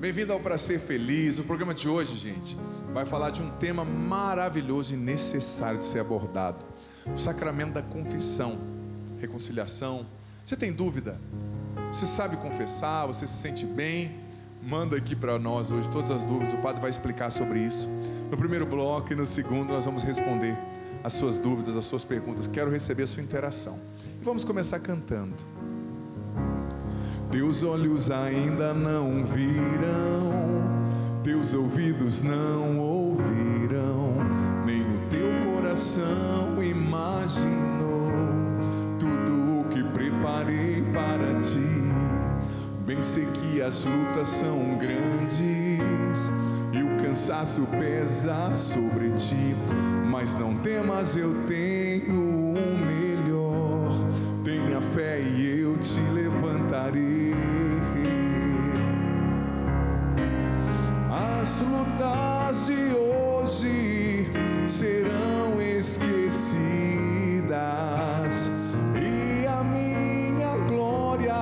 Bem-vindo ao Pra Ser Feliz. O programa de hoje, gente, vai falar de um tema maravilhoso e necessário de ser abordado: o sacramento da confissão, reconciliação. Você tem dúvida? Você sabe confessar? Você se sente bem? Manda aqui para nós hoje todas as dúvidas. O padre vai explicar sobre isso no primeiro bloco, e no segundo nós vamos responder as suas dúvidas, as suas perguntas. Quero receber a sua interação. E vamos começar cantando. Teus olhos ainda não viram, teus ouvidos não ouviram, nem o teu coração imaginou tudo o que preparei para ti. Bem sei que as lutas são grandes e o cansaço pesa sobre ti, mas não temas, eu tenho o melhor. Tenha fé e eu te levantarei. As lutas de hoje serão esquecidas e a minha glória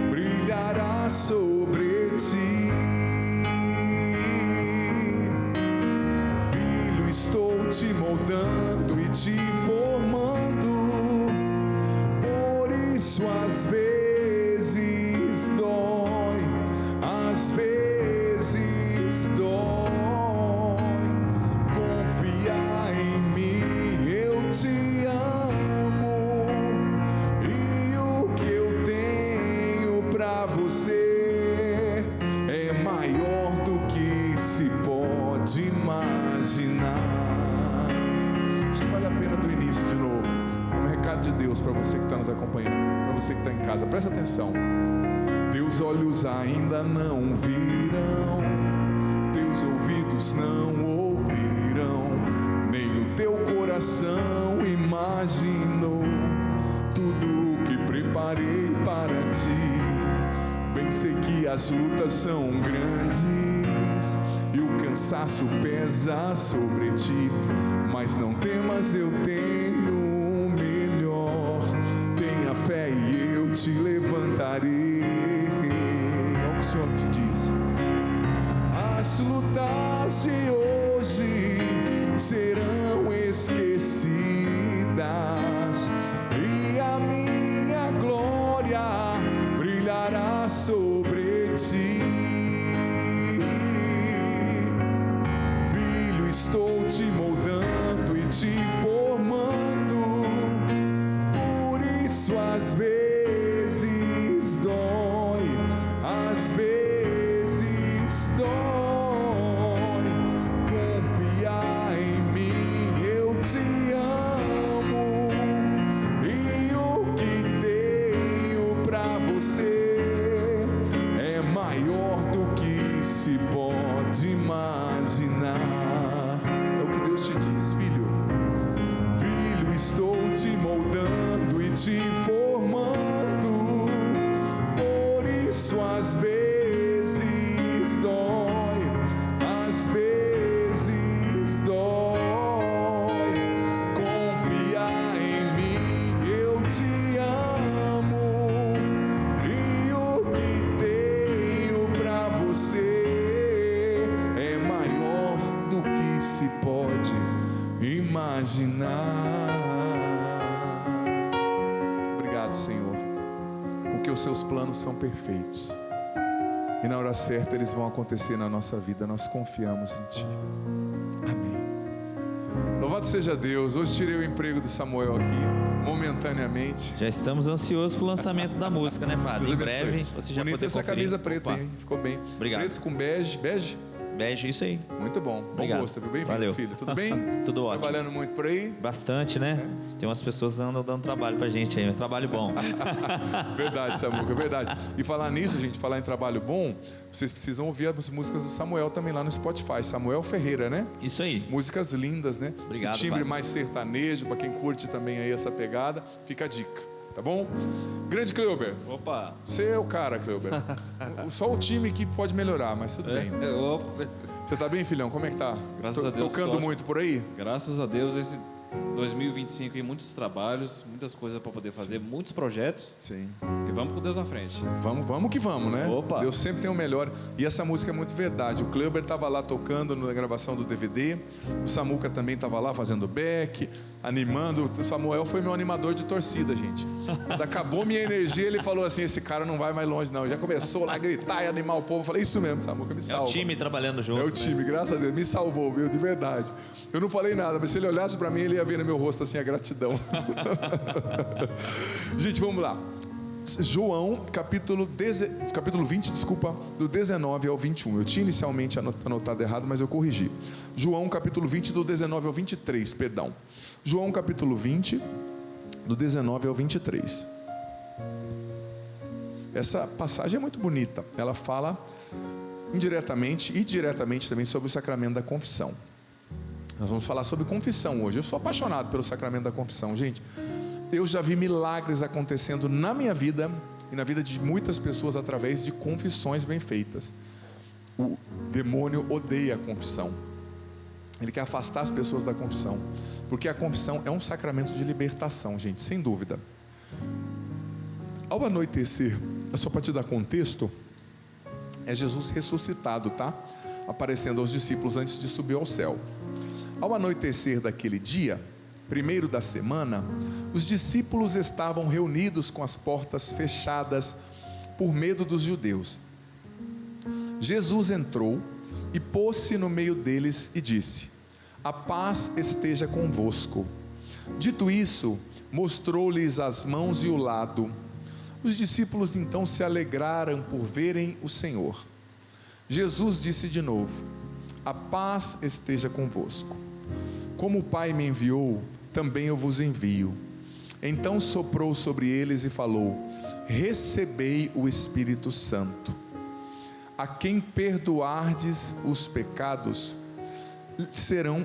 brilhará sobre ti. Filho, estou te moldando e te formando. Isso às vezes dói, às vezes dói. Confia em mim, eu te amo, e o que eu tenho pra você é maior do que se pode imaginar. Acho que vale a pena do início de novo. Um recado de Deus para você que está nos acompanhando, para você que está em casa, presta atenção. Teus olhos ainda não viram, teus ouvidos não ouviram, nem o teu coração imaginou tudo o que preparei para ti. Bem sei que as lutas são grandes e o cansaço pesa sobre ti, mas não temas, eu tenho o melhor. Tenha fé e eu te levantarei. Olha o que o Senhor te diz. As lutas de hoje serão esquecidas e a minha glória brilhará sobre ti. Filho, estou te moldando e te formando. Por isso às vezes dói, às vezes dói. Confia em mim, eu te amo, e o que tenho pra você é maior do que se pode imaginar. É o que Deus te diz, filho. Filho, estou te moldando e te formando. Por isso às vezes dói, às vezes dói. Confia em mim, eu te amo, e o que tenho pra você é maior do que se pode imaginar. Obrigado, Senhor, porque os seus planos são perfeitos e na hora certa eles vão acontecer na nossa vida. Nós confiamos em Ti. Amém. Louvado seja Deus. Hoje tirei o emprego do Samuel aqui momentaneamente. Já estamos ansiosos pro lançamento da música, né, padre? Em breve você já bonita poder essa conferir. camisa preta. Opa. Hein? Ficou bem. Obrigado. Preto com bege. Bege? Beijo, isso aí. Muito bom. Obrigado. Bom gosto, viu? Bem-vindo, Valeu. filho. Tudo bem? Tudo ótimo. Trabalhando muito por aí? Bastante, né? Tem umas pessoas que andam dando trabalho pra gente aí, mas trabalho bom. Verdade, Samuca, é verdade. E falar nisso, gente, falar em trabalho bom, vocês precisam ouvir as músicas do Samuel também lá no Spotify. Samuel Ferreira, né? Isso aí. Músicas lindas, né? Obrigado, esse timbre padre. mais sertanejo, pra quem curte também aí essa pegada, fica a dica, tá bom? Grande Cleuber, Opa! você é o cara, Cleuber. Só o time que pode melhorar, mas tudo bem. Opa. Você tá bem, filhão? Como é que tá? Graças a Deus, Tocando tô. muito por aí? Graças a Deus, 2025 e muitos trabalhos, muitas coisas para poder fazer, muitos projetos. Sim. E vamos com Deus na frente. Vamos que vamos, né? Opa. Deus sempre tem o melhor. E essa música é muito verdade. O Kleber estava lá tocando na gravação do DVD. O Samuca também estava lá fazendo back, animando. O Samuel foi meu animador de torcida, gente. Acabou minha energia, ele falou assim: esse cara não vai mais longe, não. Já começou lá a gritar e animar o povo. Eu falei: isso mesmo, Samuca, me salva. É o time trabalhando junto. É o time, graças a Deus, me salvou, viu, de verdade. Eu não falei nada, mas se ele olhasse para mim, ele ia ver no meu rosto assim a gratidão. Gente, vamos lá. João, capítulo 20, do 19 ao 21. Eu tinha inicialmente anotado errado, mas eu corrigi. João, capítulo 20, do 19 ao 23, perdão. João, capítulo 20, do 19 ao 23. Essa passagem é muito bonita. Ela fala indiretamente e diretamente também sobre o sacramento da confissão. Nós vamos falar sobre confissão hoje. Eu sou apaixonado pelo sacramento da confissão, gente. Eu já vi milagres acontecendo na minha vida e na vida de muitas pessoas através de confissões bem feitas. O demônio odeia a confissão. Ele quer afastar as pessoas da confissão, porque a confissão é um sacramento de libertação, gente, sem dúvida. Ao anoitecer, só para te dar contexto, é Jesus ressuscitado, tá? Aparecendo aos discípulos antes de subir ao céu. Ao anoitecer daquele dia, primeiro da semana, os discípulos estavam reunidos com as portas fechadas por medo dos judeus. Jesus entrou e pôs-se no meio deles e disse: a paz esteja convosco. Dito isso, mostrou-lhes as mãos e o lado. Os discípulos então se alegraram por verem o Senhor. Jesus disse de novo: a paz esteja convosco. Como o Pai me enviou, também eu vos envio. Então soprou sobre eles e falou: recebei o Espírito Santo. A quem perdoardes os pecados,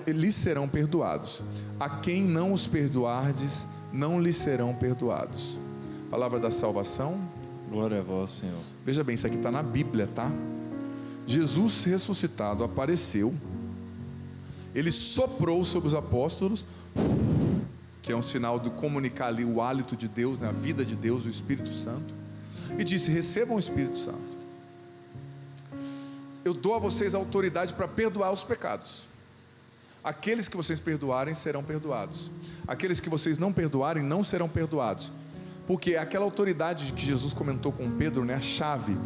lhes serão perdoados. A quem não os perdoardes, não lhes serão perdoados. Palavra da salvação. Glória a vós, Senhor. Veja bem, isso aqui está na Bíblia, tá? Jesus ressuscitado apareceu. Ele soprou sobre os apóstolos, que é um sinal de comunicar ali o hálito de Deus, né? A vida de Deus, o Espírito Santo, e disse: recebam o Espírito Santo. Eu dou a vocês a autoridade para perdoar os pecados. Aqueles que vocês perdoarem serão perdoados. Aqueles que vocês não perdoarem não serão perdoados. Porque aquela autoridade que Jesus comentou com Pedro, né? A chave.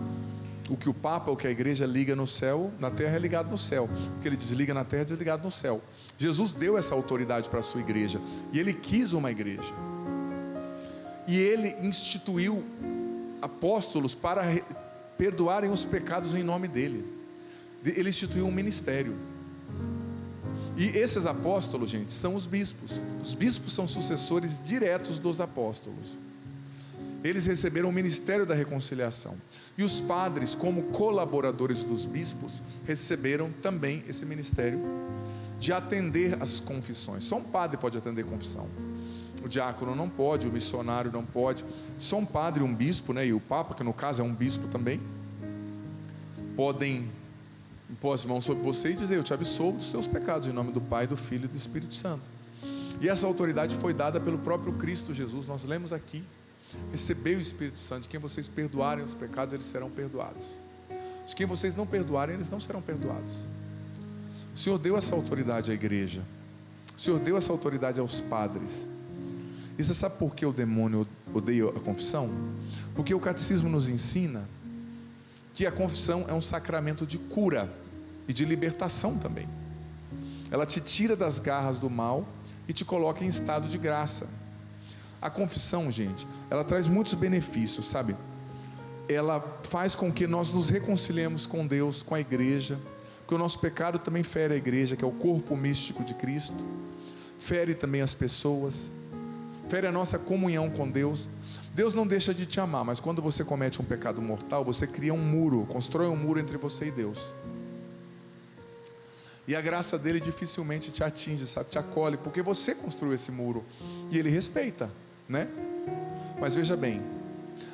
O que o Papa, o que a igreja liga no céu, na terra é ligado no céu. O que ele desliga na terra é desligado no céu. Jesus deu essa autoridade para a sua igreja. E ele quis uma igreja. E ele instituiu apóstolos para perdoarem os pecados em nome dele. Ele instituiu um ministério. E esses apóstolos, gente, são os bispos. Os bispos são sucessores diretos dos apóstolos. Eles receberam o ministério da reconciliação. E os padres, como colaboradores dos bispos, receberam também esse ministério de atender as confissões. Só um padre pode atender confissão. O diácono não pode, o missionário não pode. Só um padre, um bispo, né, e o Papa, que no caso é um bispo também, podem impor as mãos sobre você e dizer: eu te absolvo dos seus pecados, em nome do Pai, do Filho e do Espírito Santo. E essa autoridade foi dada pelo próprio Cristo Jesus. Nós lemos aqui: recebei o Espírito Santo. De quem vocês perdoarem os pecados, eles serão perdoados. De quem vocês não perdoarem, eles não serão perdoados. O Senhor deu essa autoridade à igreja. O Senhor deu essa autoridade aos padres. E você sabe por que o demônio odeia a confissão? Porque o catecismo nos ensina que a confissão é um sacramento de cura e de libertação também. Ela te tira das garras do mal e te coloca em estado de graça. A confissão, gente, ela traz muitos benefícios, sabe? Ela faz com que nós nos reconciliemos com Deus, com a igreja, porque o nosso pecado também fere a igreja, que é o corpo místico de Cristo, fere também as pessoas, fere a nossa comunhão com Deus. Deus não deixa de te amar, mas quando você comete um pecado mortal, você cria um muro, constrói um muro entre você e Deus. E a graça dele dificilmente te atinge, sabe? Te acolhe, porque você construiu esse muro e ele respeita, né? Mas veja bem,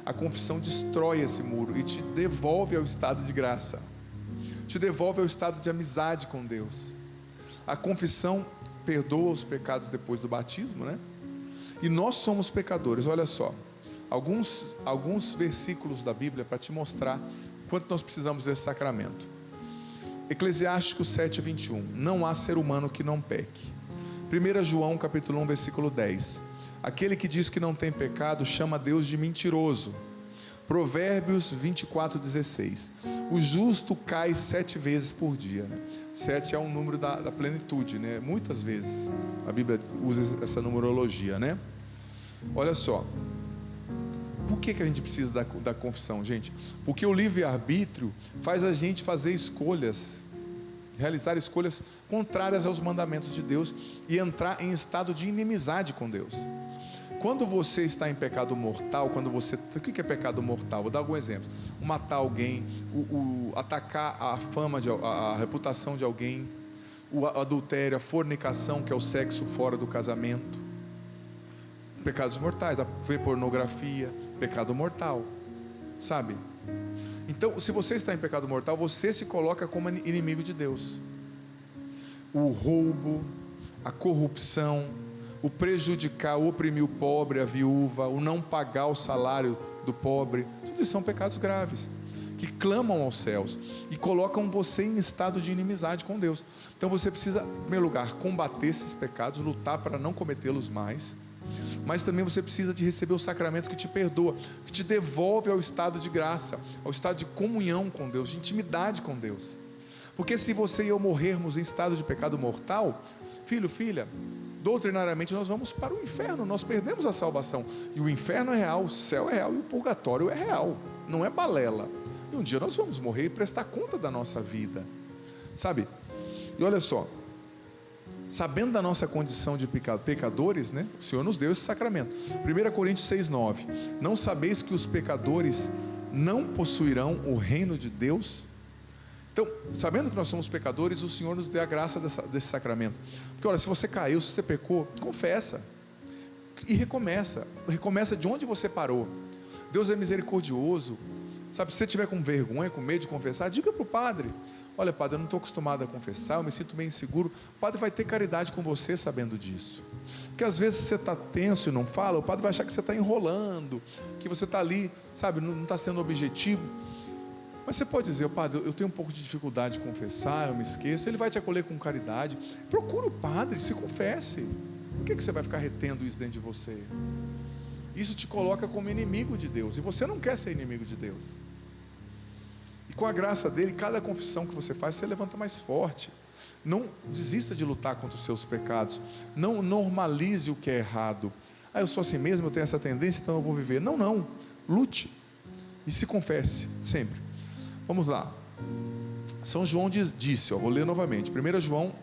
a confissão destrói esse muro e te devolve ao estado de graça, te devolve ao estado de amizade com Deus. A confissão perdoa os pecados depois do batismo, né? E nós somos pecadores. Olha só, alguns versículos da Bíblia para te mostrar quanto nós precisamos desse sacramento. Eclesiástico 7:21. Não há ser humano que não peque. 1 João capítulo 1 versículo 10. Aquele que diz que não tem pecado chama Deus de mentiroso. Provérbios 24:16. O justo cai 7 vezes por dia, né? 7 é um número da plenitude, né? Muitas vezes a Bíblia usa essa numerologia, né? Olha só, por que a gente precisa da confissão, gente? Porque o livre-arbítrio faz a gente fazer escolhas, realizar escolhas contrárias aos mandamentos de Deus e entrar em estado de inimizade com Deus. Quando você está em pecado mortal, o que é pecado mortal? Vou dar algum exemplo. Matar alguém, atacar a fama, a reputação de alguém, o adultério, a fornicação, que é o sexo fora do casamento. Pecados mortais, ver pornografia, pecado mortal, sabe? Então, se você está em pecado mortal, você se coloca como inimigo de Deus. O roubo, a corrupção, o prejudicar, o oprimir o pobre, a viúva, o não pagar o salário do pobre, tudo isso são pecados graves, que clamam aos céus e colocam você em estado de inimizade com Deus. Então você precisa, em primeiro lugar, combater esses pecados, lutar para não cometê-los mais, mas também você precisa de receber o sacramento que te perdoa, que te devolve ao estado de graça, ao estado de comunhão com Deus, de intimidade com Deus. Porque se você e eu morrermos em estado de pecado mortal, filho, filha, doutrinariamente nós vamos para o inferno, nós perdemos a salvação. E o inferno é real, o céu é real e o purgatório é real, não é balela. E um dia nós vamos morrer e prestar conta da nossa vida, sabe? E olha só, sabendo da nossa condição de pecadores, né? O Senhor nos deu esse sacramento. 1 Coríntios 6:9. Não sabeis que os pecadores não possuirão o reino de Deus? Então, sabendo que nós somos pecadores, o Senhor nos deu a graça desse sacramento. Porque olha, se você caiu, se você pecou, confessa e recomeça de onde você parou. Deus é misericordioso, sabe? Se você tiver com vergonha, com medo de confessar, diga para o padre: olha, padre, eu não estou acostumado a confessar, eu me sinto meio inseguro. O padre vai ter caridade com você sabendo disso. Porque às vezes você está tenso e não fala, o padre vai achar que você está enrolando, que você está ali, sabe, não está sendo objetivo. Mas você pode dizer: padre, eu tenho um pouco de dificuldade de confessar, eu me esqueço. Ele vai te acolher com caridade. Procura o padre, se confesse. Por que você vai ficar retendo isso dentro de você? Isso te coloca como inimigo de Deus, e você não quer ser inimigo de Deus. E com a graça dele, cada confissão que você faz, você levanta mais forte. Não desista de lutar contra os seus pecados. Não normalize o que é errado. Eu sou assim mesmo, eu tenho essa tendência, então eu vou viver. Não, lute e se confesse sempre. Vamos lá. São João disse, vou ler novamente, 1 João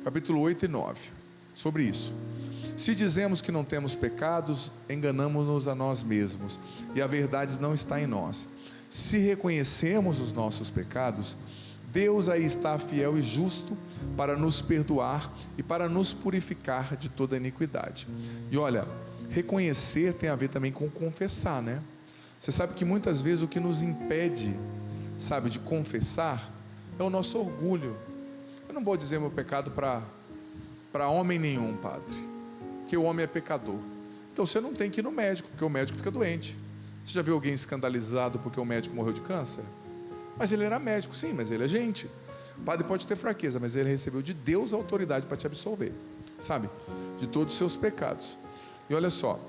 capítulo 8 e 9, sobre isso: se dizemos que não temos pecados, enganamo-nos a nós mesmos, e a verdade não está em nós. Se reconhecemos os nossos pecados, Deus aí está fiel e justo para nos perdoar e para nos purificar de toda iniquidade. E olha, reconhecer tem a ver também com confessar, né? Você sabe que muitas vezes o que nos impede, sabe, de confessar, é o nosso orgulho. Eu não vou dizer meu pecado para homem nenhum, padre, que o homem é pecador. Então você não tem que ir no médico, porque o médico fica doente. Você já viu alguém escandalizado porque o médico morreu de câncer? Mas ele era médico, sim, mas ele é gente. O padre pode ter fraqueza, mas ele recebeu de Deus a autoridade para te absolver, sabe, de todos os seus pecados. E olha só,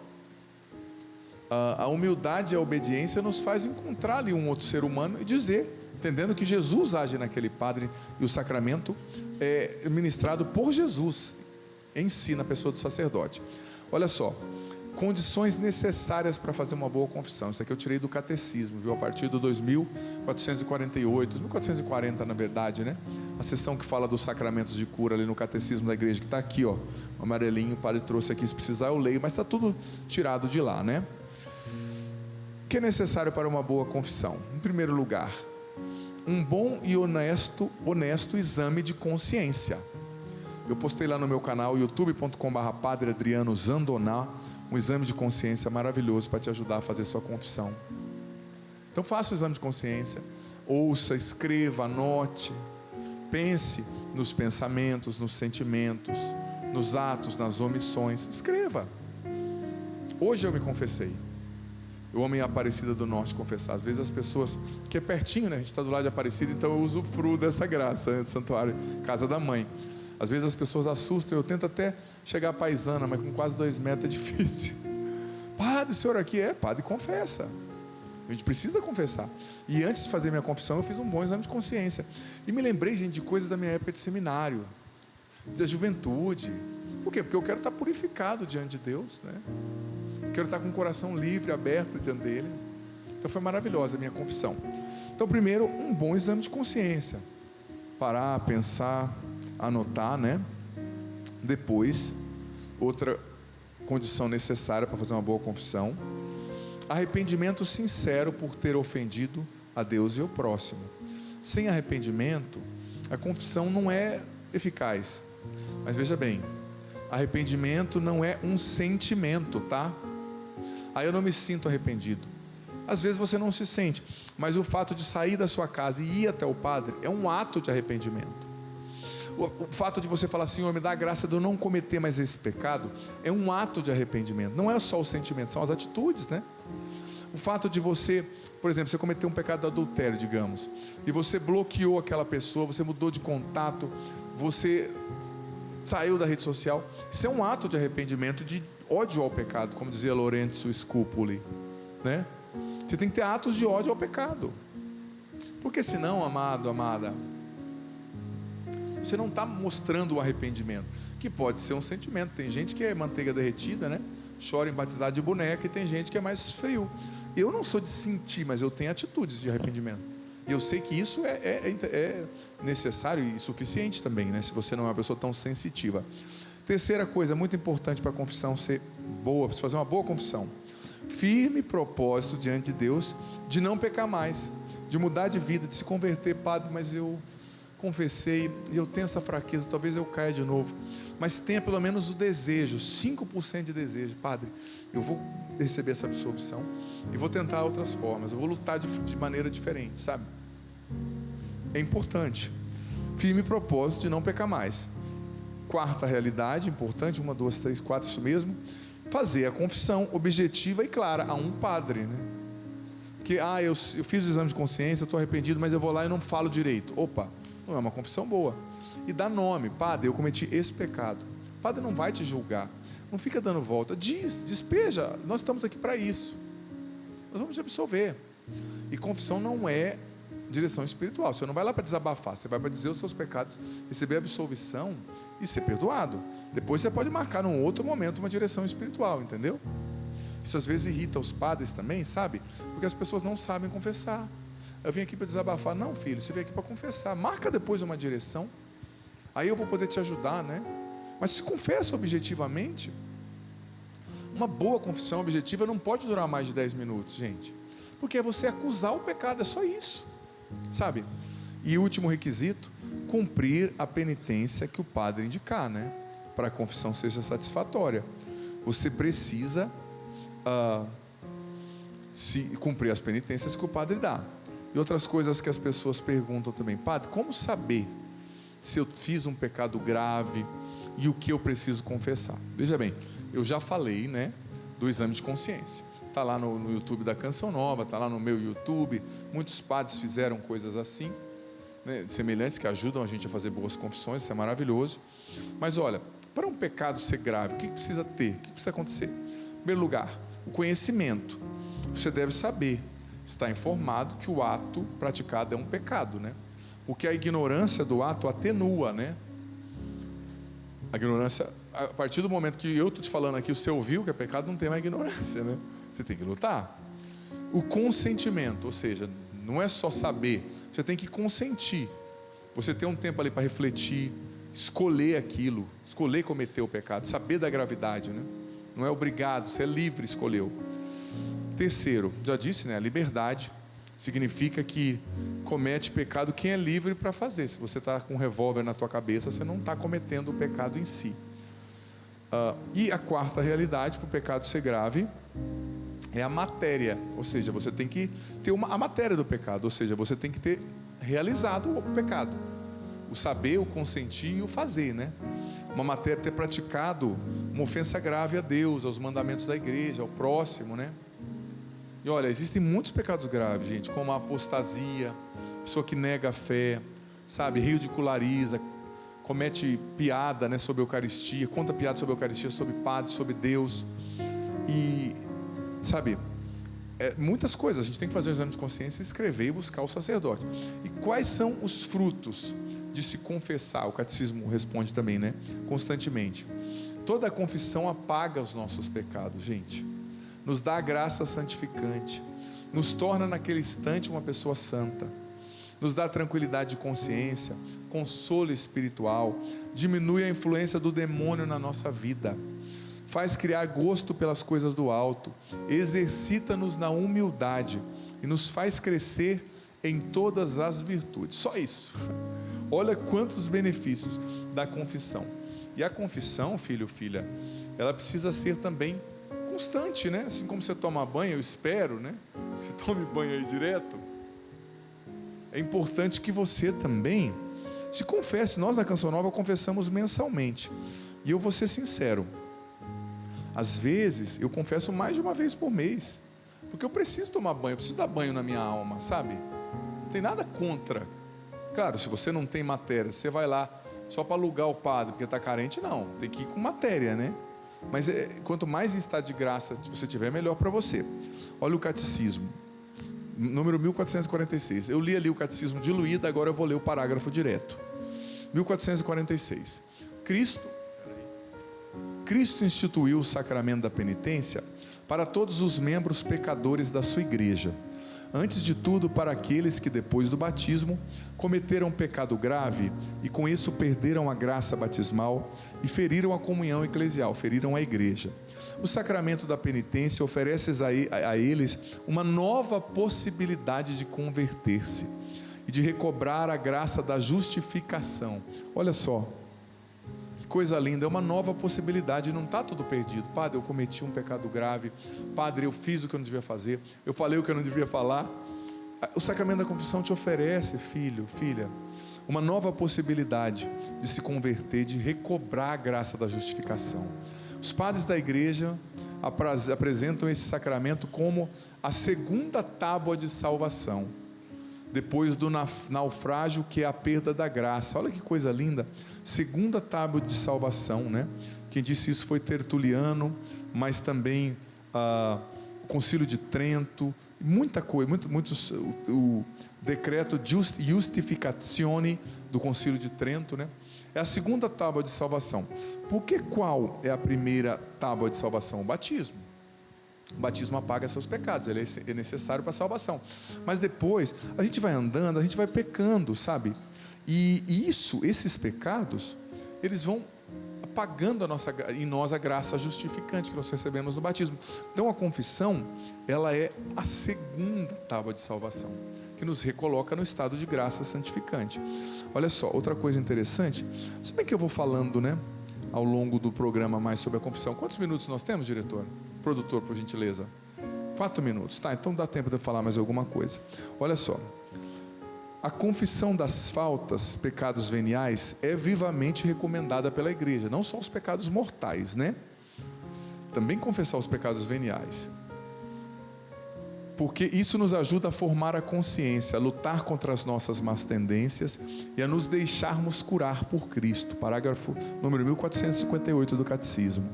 a humildade e a obediência nos faz encontrar ali um outro ser humano e dizer, entendendo que Jesus age naquele padre, e o sacramento é ministrado por Jesus em si, na pessoa do sacerdote. Olha só, condições necessárias para fazer uma boa confissão. Isso aqui eu tirei do catecismo, viu? A partir do 2448, 2440 na verdade, né? A seção que fala dos sacramentos de cura ali no catecismo da igreja, que está aqui, ó, o amarelinho, o padre trouxe aqui, se precisar eu leio, mas está tudo tirado de lá, né? O que é necessário para uma boa confissão? Em primeiro lugar, um bom e honesto exame de consciência. Eu postei lá no meu canal, youtube.com/Padre Adriano Zandoná, um exame de consciência maravilhoso para te ajudar a fazer sua confissão. Então faça o exame de consciência, ouça, escreva, anote, pense nos pensamentos, nos sentimentos, nos atos, nas omissões. Escreva. Hoje eu me confessei. Eu amo em Aparecida do Norte confessar. Às vezes as pessoas, que é pertinho, né? A gente está do lado de Aparecida, então eu usufruo dessa graça, né? Do santuário, casa da mãe. Às vezes as pessoas assustam, eu tento até chegar paisana, mas com quase 2 metros é difícil. Padre, o senhor aqui é? Padre, confessa. A gente precisa confessar. E antes de fazer minha confissão, eu fiz um bom exame de consciência. E me lembrei, gente, de coisas da minha época de seminário, da juventude. Por quê? Porque eu quero estar purificado diante de Deus, né? Quero estar com o coração livre, aberto diante dele. Então foi maravilhosa a minha confissão. Então, primeiro, um bom exame de consciência. Parar, pensar, anotar, né? Depois, outra condição necessária para fazer uma boa confissão: arrependimento sincero por ter ofendido a Deus e o próximo. Sem arrependimento, a confissão não é eficaz. Mas veja bem, arrependimento não é um sentimento, tá? Aí eu não me sinto arrependido. Às vezes você não se sente, mas o fato de sair da sua casa e ir até o padre é um ato de arrependimento. O fato de você falar: Senhor, me dá a graça de eu não cometer mais esse pecado, é um ato de arrependimento. Não é só o sentimento, são as atitudes, né? O fato de você, por exemplo, você cometeu um pecado de adultério, digamos, e você bloqueou aquela pessoa, você mudou de contato, você saiu da rede social, isso é um ato de arrependimento, de ódio ao pecado, como dizia Lourenço Scupoli, né? Você tem que ter atos de ódio ao pecado, porque senão, amado, amada, você não está mostrando o arrependimento, que pode ser um sentimento. Tem gente que é manteiga derretida, né? Chora em batizado de boneca, e tem gente que é mais frio. Eu não sou de sentir, mas eu tenho atitudes de arrependimento. E eu sei que isso é necessário e suficiente também, né? Se você não é uma pessoa tão sensitiva. Terceira coisa muito importante para a confissão ser boa, para fazer uma boa confissão: firme propósito diante de Deus de não pecar mais, de mudar de vida, de se converter. Padre, mas eu confessei e eu tenho essa fraqueza, talvez eu caia de novo. Mas tenha pelo menos o desejo, 5% de desejo. Padre, eu vou receber essa absolvição e vou tentar outras formas, eu vou lutar de maneira diferente, sabe? É importante. Firme propósito de não pecar mais. Quarta realidade importante, 1, 2, 3, 4, isso mesmo: fazer a confissão objetiva e clara a um padre, né? Porque, eu fiz o exame de consciência, eu estou arrependido, mas eu vou lá e não falo direito. Opa, não é uma confissão boa. E dá nome: padre, eu cometi esse pecado. O padre não vai te julgar, não fica dando volta, despeja, nós estamos aqui para isso, nós vamos te absolver. E confissão não é direção espiritual. Você não vai lá para desabafar, você vai para dizer os seus pecados, receber a absolvição e ser perdoado. Depois você pode marcar num outro momento uma direção espiritual, entendeu? Isso às vezes irrita os padres também, sabe? Porque as pessoas não sabem confessar. Eu vim aqui para desabafar. Não, filho, você veio aqui para confessar. Marca depois uma direção, aí eu vou poder te ajudar, né? Mas se confessa objetivamente. Uma boa confissão objetiva não pode durar mais de 10 minutos, gente, porque é você acusar o pecado, é só isso, sabe? E último requisito: cumprir a penitência que o padre indicar, né? Para a confissão seja satisfatória, você precisa se cumprir as penitências que o padre dá. E outras coisas que as pessoas perguntam também: padre, como saber se eu fiz um pecado grave e o que eu preciso confessar? Veja bem, eu já falei, né, do exame de consciência. Está lá no YouTube da Canção Nova, está lá no meu YouTube. Muitos padres fizeram coisas assim, né, semelhantes, que ajudam a gente a fazer boas confissões. Isso é maravilhoso. Mas olha, para um pecado ser grave, o que precisa ter? O que precisa acontecer? Em primeiro lugar, o conhecimento. Você deve saber, estar informado que o ato praticado é um pecado, né? Porque a ignorância do ato atenua, né? A ignorância, a partir do momento que eu estou te falando aqui, você ouviu que é pecado, não tem mais ignorância, né? Você tem que lutar. O consentimento, ou seja, não é só saber, você tem que consentir. Você tem um tempo ali para refletir, escolher aquilo, escolher cometer o pecado, saber da gravidade, né? Não é obrigado, você é livre, escolheu. Terceiro, já disse, né? A liberdade significa que comete pecado quem é livre para fazer. Se você está com um revólver na tua cabeça, você não está cometendo o pecado em si. E a quarta realidade para o pecado ser grave é a matéria, ou seja, você tem que ter a matéria do pecado, ou seja, você tem que ter realizado o pecado, o saber, o consentir e o fazer, né? uma matéria, ter praticado uma ofensa grave a Deus, aos mandamentos da igreja, ao próximo, né? E olha, existem muitos pecados graves, gente, como a apostasia, pessoa que nega a fé, sabe, ridiculariza, comete piada, né, sobre a Eucaristia, conta piada sobre a Eucaristia, sobre padre, sobre Deus, e, sabe, muitas coisas. A gente tem que fazer um exame de consciência, escrever e buscar o sacerdote. E quais são os frutos de se confessar? O catecismo responde também, né, constantemente. Toda confissão apaga os nossos pecados, gente, nos dá a graça santificante, nos torna naquele instante uma pessoa santa, nos dá tranquilidade de consciência, consolo espiritual, diminui a influência do demônio na nossa vida, faz criar gosto pelas coisas do alto, exercita-nos na humildade e nos faz crescer em todas as virtudes. Só isso. Olha quantos benefícios da confissão. E a confissão, filho, filha, ela precisa ser também constante, né? Assim como você toma banho, eu espero, né, que você tome banho aí direto. É importante que você também se confesse. Nós na Canção Nova confessamos mensalmente. E eu vou ser sincero, às vezes eu confesso mais de uma vez por mês, porque eu preciso tomar banho, eu preciso dar banho na minha alma, sabe? Não tem nada contra. Claro, se você não tem matéria, você vai lá só para alugar o padre porque está carente, não, tem que ir com matéria, né? Mas quanto mais em estado de graça você tiver, melhor para você. Olha o catecismo, número 1446. Eu li ali o catecismo diluído, agora eu vou ler o parágrafo direto. 1446. Cristo instituiu o sacramento da penitência para todos os membros pecadores da sua igreja. Antes de tudo, para aqueles que depois do batismo cometeram pecado grave e com isso perderam a graça batismal e feriram a comunhão eclesial, feriram a igreja. O sacramento da penitência oferece a eles uma nova possibilidade de converter-se e de recobrar a graça da justificação. Olha só, que coisa linda, é uma nova possibilidade, não está tudo perdido. Padre, eu cometi um pecado grave, padre, eu fiz o que eu não devia fazer, eu falei o que eu não devia falar. O sacramento da confissão te oferece, filho, filha, uma nova possibilidade de se converter, de recobrar a graça da justificação. Os padres da igreja apresentam esse sacramento como a segunda tábua de salvação, depois do naufrágio, que é a perda da graça. Olha que coisa linda, segunda tábua de salvação, né? Quem disse isso foi Tertuliano, mas também o Concílio de Trento, muita coisa, o decreto Justificatione do Concílio de Trento, né? É a segunda tábua de salvação. Porque qual é a primeira tábua de salvação? O batismo. O batismo apaga seus pecados, ele é necessário para a salvação. Mas depois, a gente vai andando, a gente vai pecando, sabe? E esses pecados, eles vão apagando em nós a graça justificante que nós recebemos no batismo. Então a confissão, ela é a segunda tábua de salvação, que nos recoloca no estado de graça santificante. Olha só, outra coisa interessante, se bem que eu vou falando, né, ao longo do programa mais sobre a confissão. Quantos minutos nós temos, diretor? Produtor, por gentileza. 4 minutos, tá, então dá tempo de eu falar mais alguma coisa. Olha só, a confissão das faltas, pecados veniais, é vivamente recomendada pela igreja, não só os pecados mortais, né? Também confessar os pecados veniais, porque isso nos ajuda a formar a consciência, a lutar contra as nossas más tendências e a nos deixarmos curar por Cristo. Parágrafo número 1458 do Catecismo.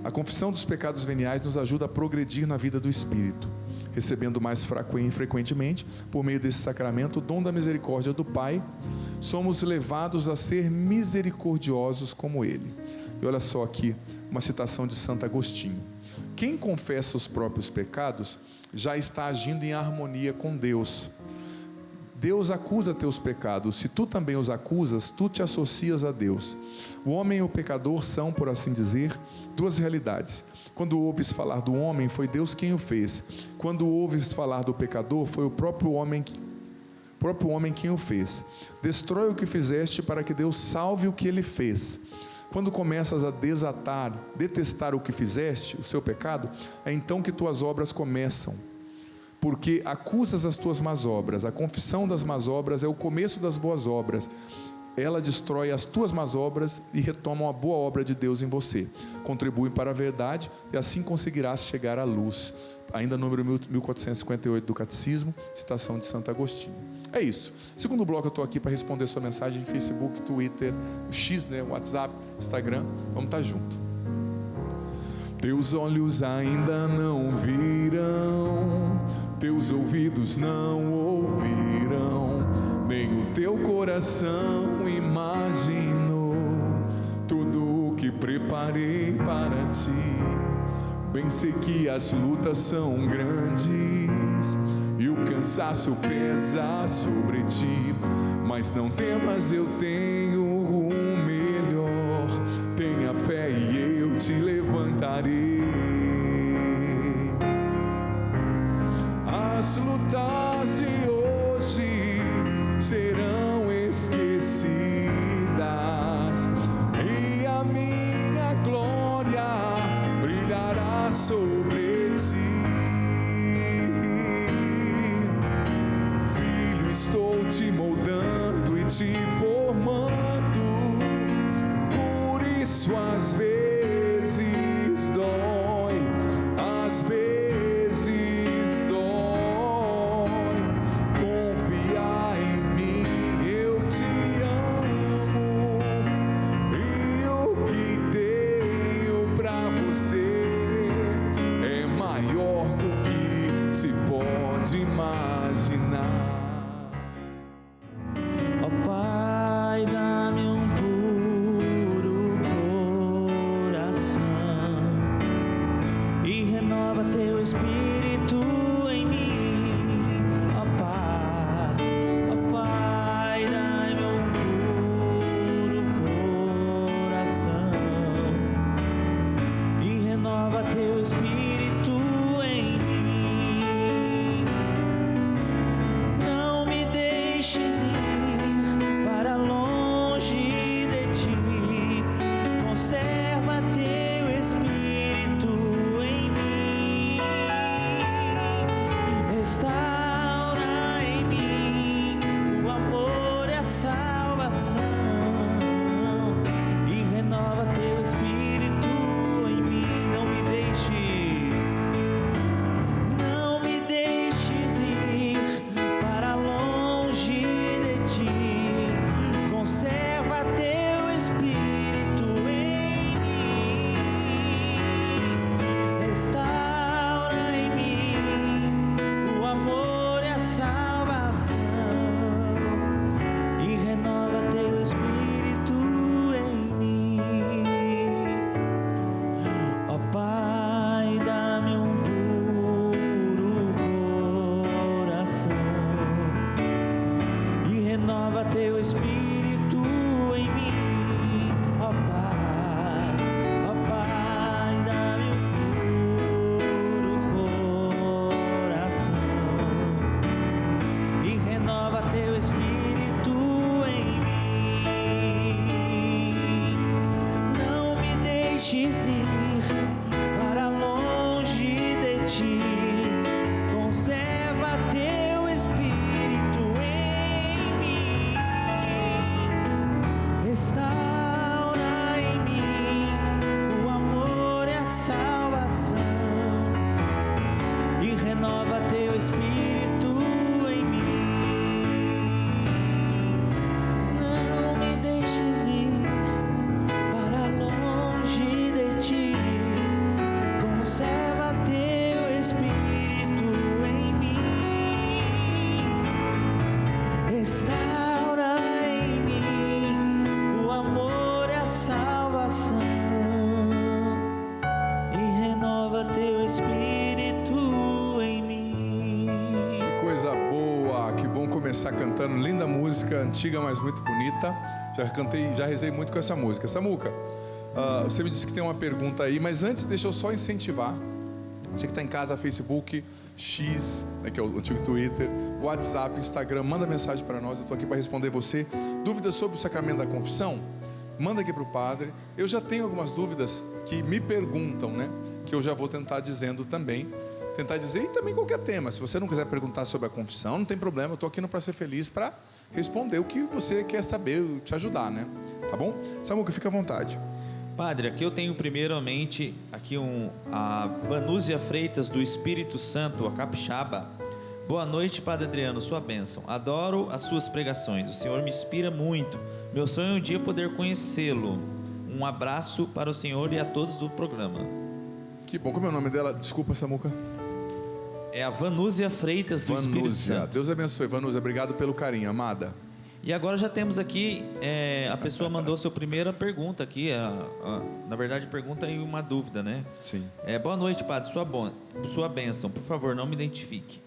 A confissão dos pecados veniais nos ajuda a progredir na vida do Espírito, recebendo mais frequentemente, por meio desse sacramento, o dom da misericórdia do Pai. Somos levados a ser misericordiosos como Ele. E olha só aqui, uma citação de Santo Agostinho. Quem confessa os próprios pecados já está agindo em harmonia com Deus. Deus acusa teus pecados. Se tu também os acusas, tu te associas a Deus. O homem e o pecador são, por assim dizer, duas realidades. Quando ouves falar do homem, foi Deus quem o fez. Quando ouves falar do pecador, foi o próprio homem quem o fez. Destrói o que fizeste para que Deus salve o que ele fez. Quando começas a detestar o que fizeste, o seu pecado, é então que tuas obras começam, porque acusas as tuas más obras. A confissão das más obras é o começo das boas obras, ela destrói as tuas más obras e retoma a boa obra de Deus em você. Contribuem para a verdade e assim conseguirás chegar à luz. Ainda número 1458 do Catecismo, citação de Santo Agostinho. É isso. Segundo bloco, eu estou aqui para responder sua mensagem em Facebook, Twitter, X, WhatsApp, Instagram. Vamos estar junto. Teus olhos ainda não viram, teus ouvidos não ouviram, nem o teu coração imaginou tudo o que preparei para ti. Bem sei que as lutas são grandes e o cansaço pesa sobre ti, mas não temas, eu tenho o melhor. Tenha fé e eu te levantarei. As lutas de hoje serão esquecidas e a minha glória brilhará sobre ti. Filho, estou te moldando e te formando, por isso às vezes dói, às vezes dói. Confia em mim, eu te amo, e o que tenho pra você é maior do que se pode imaginar. Ó Pai, dá-me um puro coração e renova teu Espírito em mim. Ó Pai, dá-me um puro coração e renova teu Espírito em mim. Não me deixes ir para longe de ti, conserva teu Espírito em mim, restaura em mim o amor e a salvação, e renova teu Espírito em mim. Não me deixes ir para longe de ti, conserva teu Espírito em mim, restaura em mim o amor e a salvação, e renova teu Espírito em mim. Ó Pai, dá-me um puro coração e renova teu Espírito em mim. Ó Pai, dá-me um puro coração e renova teu Espírito em mim. Não me deixes ir para longe de ti, conserva teu Espírito em mim, restaura em mim o amor e a salvação, e renova teu Espírito em mim. Não me deixes ir para longe de ti, conserva teu Espírito em mim, restaura em mim o amor e a salvação, e renova teu Espírito em mim. Que coisa boa, que bom começar cantando, linda música, antiga, mas muito bonita. Já rezei muito com essa música. Samuca, você me disse que tem uma pergunta aí, mas antes deixa eu só incentivar. Você que está em casa, Facebook, X, que é o antigo Twitter, WhatsApp, Instagram, manda mensagem para nós, eu estou aqui para responder você. Dúvidas sobre o sacramento da confissão? Manda aqui para o padre. Eu já tenho algumas dúvidas que me perguntam, que eu já vou tentar dizendo também. tentar dizer, e também qualquer tema. Se você não quiser perguntar sobre a confissão, não tem problema, eu estou aqui no Pra Ser Feliz para responder o que você quer saber, te ajudar, né? Tá bom? Samuca, fica à vontade. Padre, aqui eu tenho primeiramente a Vanúzia Freitas do Espírito Santo, a capixaba. Boa noite, Padre Adriano, sua bênção. Adoro as suas pregações, o Senhor me inspira muito. Meu sonho é um dia poder conhecê-lo. Um abraço para o Senhor e a todos do programa. Que bom. Como é o nome dela? Desculpa, Samuca. É a Vanúzia Freitas do Espírito Santo. Deus abençoe, Vanúzia. Obrigado pelo carinho, amada. E agora já temos aqui, a pessoa mandou sua primeira pergunta aqui, na verdade pergunta e uma dúvida, né? Sim. Boa noite, Padre, sua bênção, por favor, não me identifique.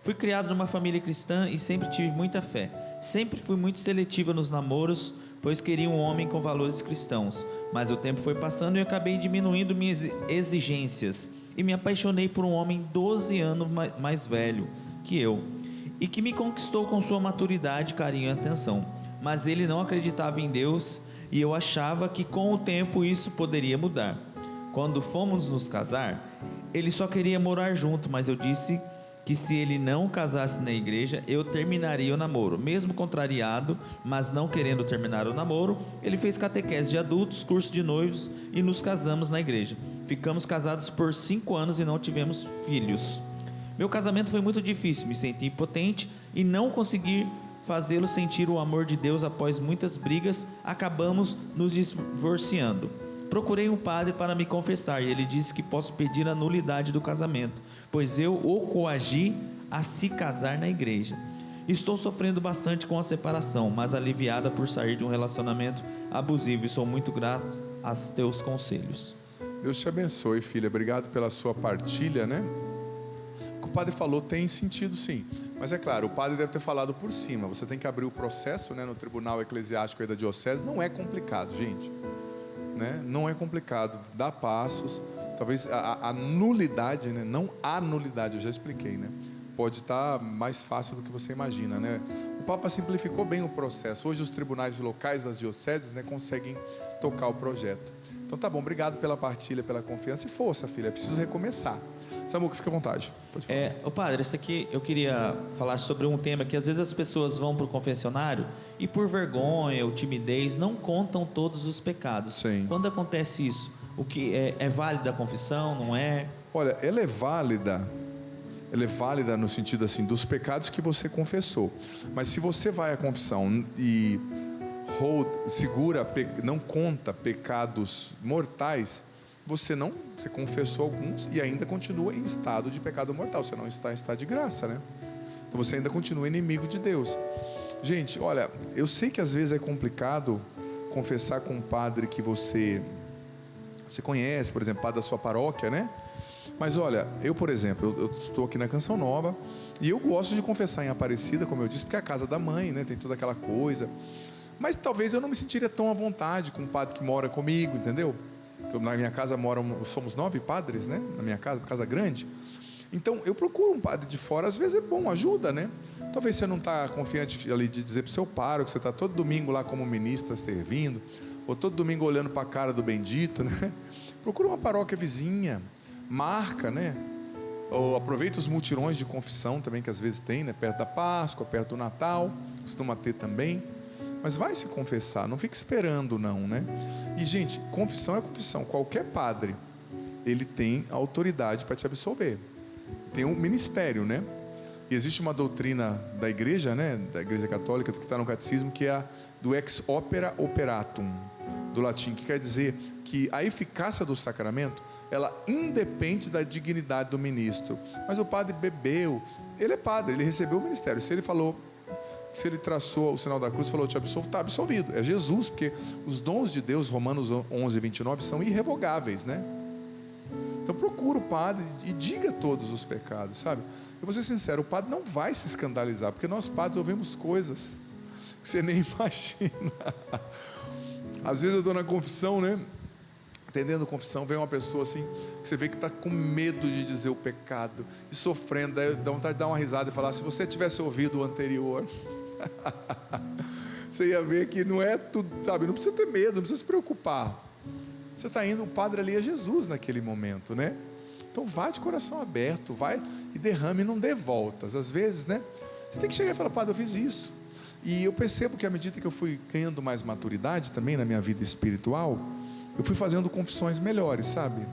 Fui criado numa família cristã e sempre tive muita fé. Sempre fui muito seletiva nos namoros, pois queria um homem com valores cristãos. Mas o tempo foi passando e eu acabei diminuindo minhas exigências. E me apaixonei por um homem 12 anos mais velho que eu. E que me conquistou com sua maturidade, carinho e atenção. Mas ele não acreditava em Deus e eu achava que com o tempo isso poderia mudar. Quando fomos nos casar, ele só queria morar junto, mas eu disse que se ele não casasse na igreja, eu terminaria o namoro. Mesmo contrariado, mas não querendo terminar o namoro, ele fez catequese de adultos, curso de noivos e nos casamos na igreja. Ficamos casados por 5 anos e não tivemos filhos. Meu casamento foi muito difícil, me senti impotente e não consegui fazê-lo sentir o amor de Deus. Após muitas brigas, acabamos nos divorciando. Procurei um padre para me confessar e ele disse que posso pedir a nulidade do casamento, pois eu o coagi a se casar na igreja. Estou sofrendo bastante com a separação, mas aliviada por sair de um relacionamento abusivo e sou muito grato aos teus conselhos. Deus te abençoe, filha. Obrigado pela sua partilha, né? O que o padre falou tem sentido, sim. Mas é claro, o padre deve ter falado por cima. Você tem que abrir o processo, né, no tribunal eclesiástico aí da diocese. Não é complicado, gente. Né? Não é complicado. Dá passos. Talvez a nulidade, né? Não a nulidade, eu já expliquei, né? Pode estar mais fácil do que você imagina, né? O Papa simplificou bem o processo. Hoje os tribunais locais das dioceses, né, conseguem tocar o projeto. Então tá bom, obrigado pela partilha, pela confiança e força, filha, é preciso recomeçar. Samuca, fica à vontade. Padre, isso aqui eu queria falar sobre um tema que às vezes as pessoas vão para o confessionário e por vergonha ou timidez não contam todos os pecados. Sim. Quando acontece isso, o que é válida a confissão, não é? Olha, ela é válida no sentido assim, dos pecados que você confessou. Mas se você vai à confissão e não conta pecados mortais, você confessou alguns e ainda continua em estado de pecado mortal. Você não está em estado de graça, né? Então você ainda continua inimigo de Deus. Gente, olha, eu sei que às vezes é complicado confessar com um padre que você conhece, por exemplo, padre da sua paróquia, né? Mas olha, eu, por exemplo, eu estou aqui na Canção Nova e eu gosto de confessar em Aparecida, como eu disse, porque é a casa da mãe, né? Tem toda aquela coisa. Mas talvez eu não me sentiria tão à vontade com um padre que mora comigo, entendeu? Na minha casa somos 9 padres, né? Na minha casa grande. Então eu procuro um padre de fora, às vezes é bom, ajuda, né? Talvez você não está confiante ali de dizer para o seu pároco que você está todo domingo lá como ministra servindo, ou todo domingo olhando para a cara do bendito, né? Procura uma paróquia vizinha, marca, né? Ou aproveita os mutirões de confissão também que às vezes tem, né? Perto da Páscoa, perto do Natal, costuma ter também. Mas vai se confessar, não fique esperando não, né? E gente, confissão é confissão. Qualquer padre, ele tem autoridade para te absolver. Tem um ministério, né? E existe uma doutrina da igreja, né? Da igreja católica, que está no catecismo, que é a do ex opere operatum, do latim, que quer dizer que a eficácia do sacramento, ela independe da dignidade do ministro. Mas o padre bebeu, ele é padre, ele recebeu o ministério. Se ele traçou o sinal da cruz e falou, te absolvo, está absolvido. É Jesus, porque os dons de Deus, Romanos 11, 29, são irrevogáveis, né? Então procura o padre e diga todos os pecados, sabe? Eu vou ser sincero, o padre não vai se escandalizar, porque nós padres ouvimos coisas que você nem imagina. Às vezes eu estou na confissão, né? Atendendo confissão, vem uma pessoa assim, que você vê que está com medo de dizer o pecado, e sofrendo, daí dá vontade de dar uma risada e falar, se você tivesse ouvido o anterior, você ia ver que não é tudo, sabe? Não precisa ter medo, não precisa se preocupar. Você está indo, o padre ali é Jesus naquele momento, né? Então vá de coração aberto, vai e derrame, não dê voltas. Às vezes, né, você tem que chegar e falar: Padre, eu fiz isso. E eu percebo que à medida que eu fui ganhando mais maturidade também na minha vida espiritual, eu fui fazendo confissões melhores, sabe?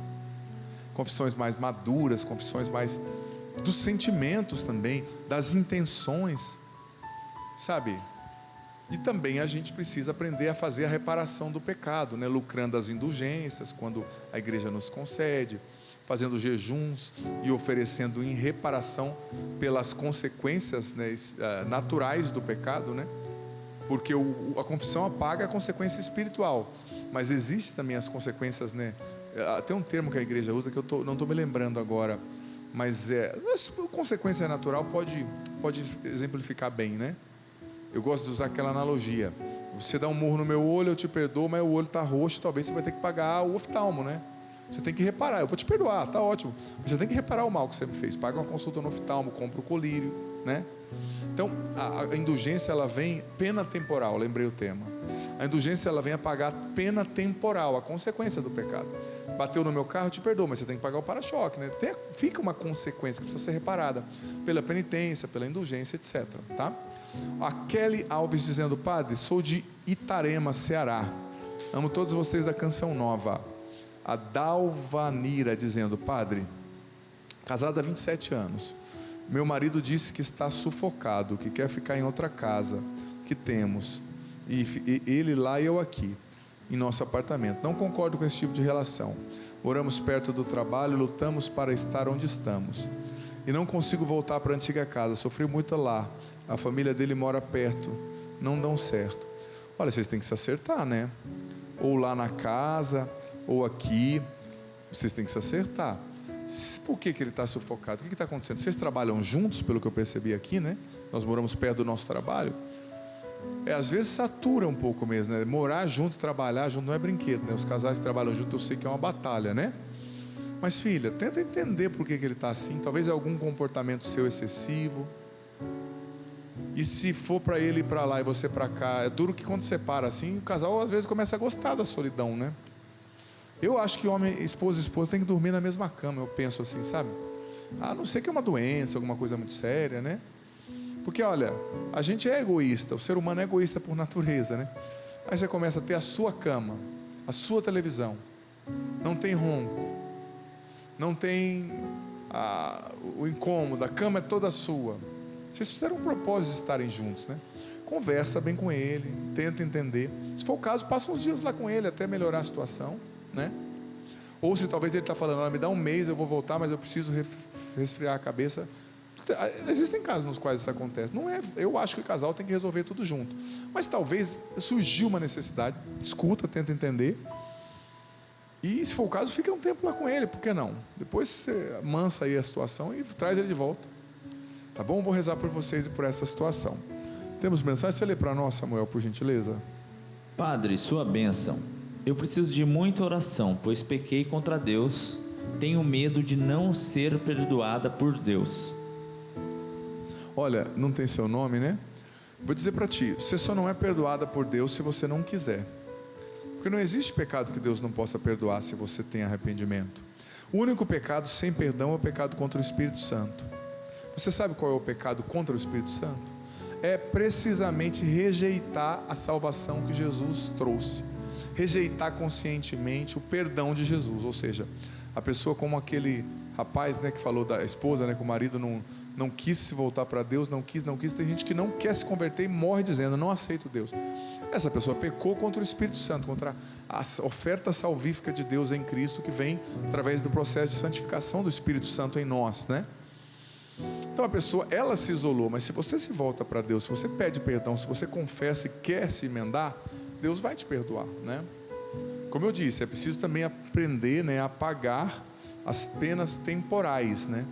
Confissões mais maduras, confissões mais dos sentimentos também, das intenções, sabe? E também a gente precisa aprender a fazer a reparação do pecado, né? Lucrando as indulgências, quando a igreja nos concede, fazendo jejuns e oferecendo em reparação pelas consequências, né, naturais do pecado, né? Porque a confissão apaga a consequência espiritual, mas existe também as consequências, né? Tem um termo que a igreja usa que eu não estou me lembrando agora, mas a consequência natural pode exemplificar bem, né? Eu gosto de usar aquela analogia: você dá um murro no meu olho, eu te perdoo, mas o olho está roxo, talvez você vai ter que pagar o oftalmo, né? Você tem que reparar. Eu vou te perdoar, tá ótimo, mas você tem que reparar o mal que você me fez. Paga uma consulta no oftalmo, compra o colírio, né? Então a indulgência, ela vem, pena temporal, lembrei o tema. A indulgência, ela vem a pagar pena temporal, a consequência do pecado. Bateu no meu carro, eu te perdoo, mas você tem que pagar o para-choque, né? Fica uma consequência que precisa ser reparada pela penitência, pela indulgência, etc, tá? A Kelly Alves dizendo: Padre, sou de Itarema, Ceará, amo todos vocês da Canção Nova. A Dalvanira dizendo: Padre, casada há 27 anos, meu marido disse que está sufocado, que quer ficar em outra casa que temos, e ele lá e eu aqui, em nosso apartamento. Não concordo com esse tipo de relação. Moramos perto do trabalho, lutamos para estar onde estamos, e não consigo voltar para a antiga casa. Sofri muito lá, a família dele mora perto, não dão certo. Olha, vocês têm que se acertar, né? Ou lá na casa, ou aqui, vocês têm que se acertar. Por que ele está sufocado? O que está acontecendo? Vocês trabalham juntos, pelo que eu percebi aqui, né? Nós moramos perto do nosso trabalho. Às vezes satura um pouco mesmo, né? Morar junto, trabalhar junto não é brinquedo, né? Os casais que trabalham junto, eu sei que é uma batalha, né? Mas filha, tenta entender por que ele está assim. Talvez é algum comportamento seu excessivo. E se for para ele ir para lá e você para cá, é duro que quando separa assim, o casal às vezes começa a gostar da solidão, né? Eu acho que homem, esposa e esposa tem que dormir na mesma cama, eu penso assim, sabe? A não ser que é uma doença, alguma coisa muito séria, né? Porque olha, a gente é egoísta, o ser humano é egoísta por natureza, né? Aí você começa a ter a sua cama, a sua televisão, não tem ronco, não tem o incômodo, a cama é toda sua. Vocês fizeram um propósito de estarem juntos, né? Conversa bem com ele, tenta entender. Se for o caso, passa uns dias lá com ele até melhorar a situação, né? Ou se talvez ele está falando: olha, me dá um mês, eu vou voltar, mas eu preciso resfriar a cabeça. Existem casos nos quais isso acontece. Não é, eu acho que o casal tem que resolver tudo junto, mas talvez surgiu uma necessidade. Escuta, tenta entender, e se for o caso, fica um tempo lá com ele, por que não? Depois você amansa aí a situação e traz ele de volta, tá bom? Vou rezar por vocês e por essa situação. Temos mensagem? Você lê para nós, Samuel, por gentileza? Padre, sua bênção. Eu preciso de muita oração, pois pequei contra Deus. Tenho medo de não ser perdoada por Deus. Olha, não tem seu nome, né? Vou dizer para ti: você só não é perdoada por Deus se você não quiser. Porque não existe pecado que Deus não possa perdoar se você tem arrependimento. O único pecado sem perdão é o pecado contra o Espírito Santo. Você sabe qual é o pecado contra o Espírito Santo? É precisamente rejeitar a salvação que Jesus trouxe. Rejeitar conscientemente o perdão de Jesus. Ou seja, a pessoa, como aquele rapaz, né, que falou da esposa, né, que o marido não quis se voltar para Deus, não quis. Tem gente que não quer se converter e morre dizendo: não aceito Deus. Essa pessoa pecou contra o Espírito Santo, contra a oferta salvífica de Deus em Cristo, que vem através do processo de santificação do Espírito Santo em nós, né? Então a pessoa, ela se isolou, mas se você se volta para Deus, se você pede perdão, se você confessa e quer se emendar, Deus vai te perdoar, né? Como eu disse, é preciso também aprender, né, a pagar as penas temporais, né?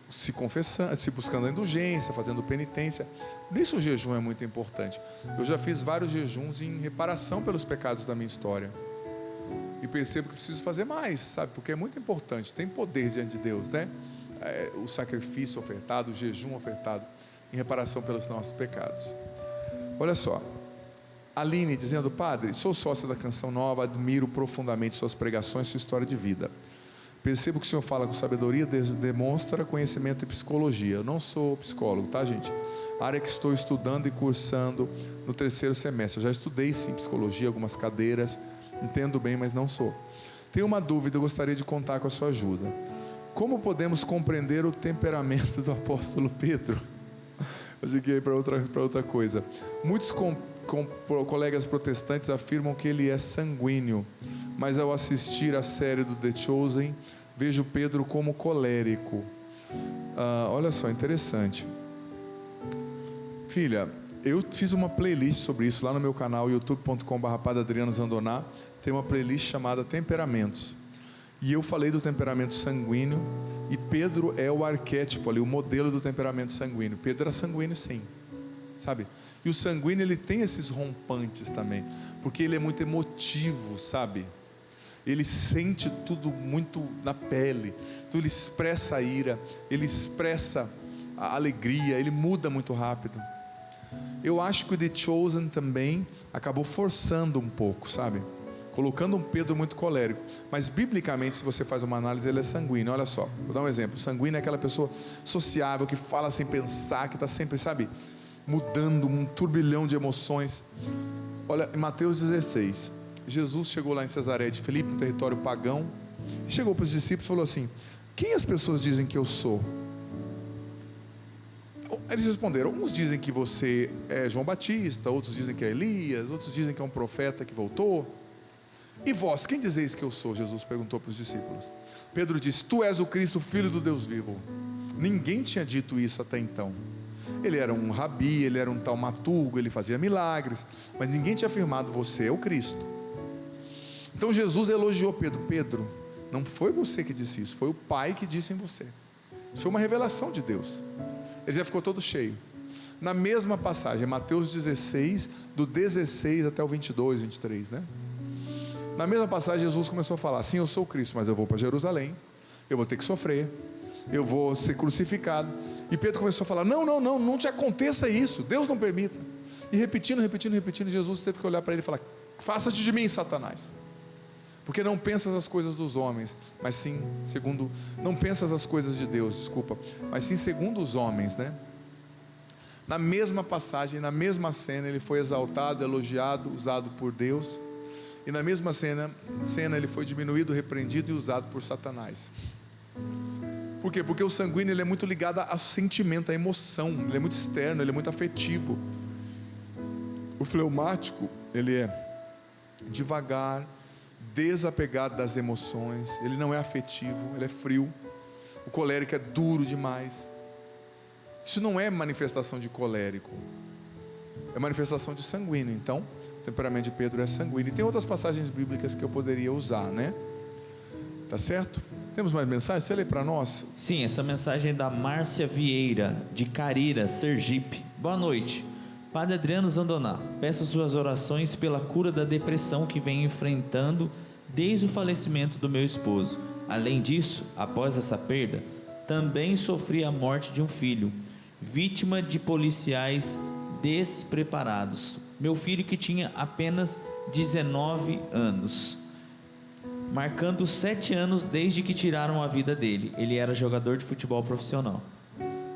Se confessando, se buscando a indulgência, fazendo penitência. Nisso o jejum é muito importante. Eu já fiz vários jejuns em reparação pelos pecados da minha história, e percebo que preciso fazer mais, sabe? Porque é muito importante, tem poder diante de Deus, né? O sacrifício ofertado, o jejum ofertado em reparação pelos nossos pecados. Olha só, Aline dizendo: Padre, sou sócia da Canção Nova, admiro profundamente suas pregações, sua história de vida. Percebo que o senhor fala com sabedoria, demonstra conhecimento em psicologia. Eu não sou psicólogo, tá, gente? Área que estou estudando e cursando no 3º semestre. Eu já estudei sim psicologia, algumas cadeiras, entendo bem, mas não sou. Tenho uma dúvida, eu gostaria de contar com a sua ajuda. Como podemos compreender o temperamento do apóstolo Pedro? Eu cheguei para outra coisa. Muitos colegas protestantes afirmam que ele é sanguíneo, mas ao assistir a série do The Chosen, vejo Pedro como colérico. Olha só, interessante. Filha, eu fiz uma playlist sobre isso lá no meu canal, youtube.com/padreadrianozandoná. Tem uma playlist chamada Temperamentos. E eu falei do temperamento sanguíneo, e Pedro é o arquétipo ali, o modelo do temperamento sanguíneo. Pedro era sanguíneo sim, sabe? E o sanguíneo, ele tem esses rompantes também, porque ele é muito emotivo, sabe? Ele sente tudo muito na pele, então ele expressa a ira, ele expressa a alegria, ele muda muito rápido. Eu acho que o The Chosen também acabou forçando um pouco, sabe? Colocando um Pedro muito colérico. Mas biblicamente, se você faz uma análise, ele é sanguíneo. Olha só, vou dar um exemplo. O sanguíneo é aquela pessoa sociável, que fala sem pensar, que está sempre, sabe, mudando, um turbilhão de emoções. Olha, em Mateus 16, Jesus chegou lá em Cesareia de Filipe, um território pagão, e chegou para os discípulos e falou assim: quem as pessoas dizem que eu sou? Eles responderam: uns dizem que você é João Batista, outros dizem que é Elias, outros dizem que é um profeta que voltou. E vós, quem dizeis que eu sou? Jesus perguntou para os discípulos. Pedro disse: tu és o Cristo, filho do Deus vivo. Ninguém tinha dito isso até então. Ele era um rabi, ele era um taumaturgo, ele fazia milagres, mas ninguém tinha afirmado: você é o Cristo. Então Jesus elogiou Pedro: Pedro, não foi você que disse isso, foi o Pai que disse em você. Isso foi uma revelação de Deus. Ele já ficou todo cheio. Na mesma passagem, Mateus 16, do 16 até o 22, 23, né? Na mesma passagem, Jesus começou a falar: sim, eu sou o Cristo, mas eu vou para Jerusalém, eu vou ter que sofrer, eu vou ser crucificado. E Pedro começou a falar: não te aconteça isso, Deus não permita. E repetindo, Jesus teve que olhar para ele e falar: faça-te de mim, Satanás, porque não pensas as coisas dos homens, mas sim segundo, não pensas as coisas de Deus, desculpa, mas sim segundo os homens, né? Na mesma passagem, na mesma cena, ele foi exaltado, elogiado, usado por Deus. E na mesma cena ele foi diminuído, repreendido e usado por Satanás. Por quê? Porque o sanguíneo, ele é muito ligado a sentimento, a emoção. Ele é muito externo, ele é muito afetivo. O fleumático, ele é devagar, desapegado das emoções. Ele não é afetivo, ele é frio. O colérico é duro demais. Isso não é manifestação de colérico, é manifestação de sanguíneo. Então, o temperamento de Pedro é sanguíneo. E tem outras passagens bíblicas que eu poderia usar, né? Tá certo? Temos mais mensagens? Você lê para nós? Sim, essa mensagem é da Márcia Vieira, de Carira, Sergipe. Boa noite. Padre Adriano Zandoná, peço suas orações pela cura da depressão que venho enfrentando desde o falecimento do meu esposo. Além disso, após essa perda, também sofri a morte de um filho, vítima de policiais despreparados. Meu filho, que tinha apenas 19 anos, marcando 7 anos desde que tiraram a vida dele. Ele era jogador de futebol profissional.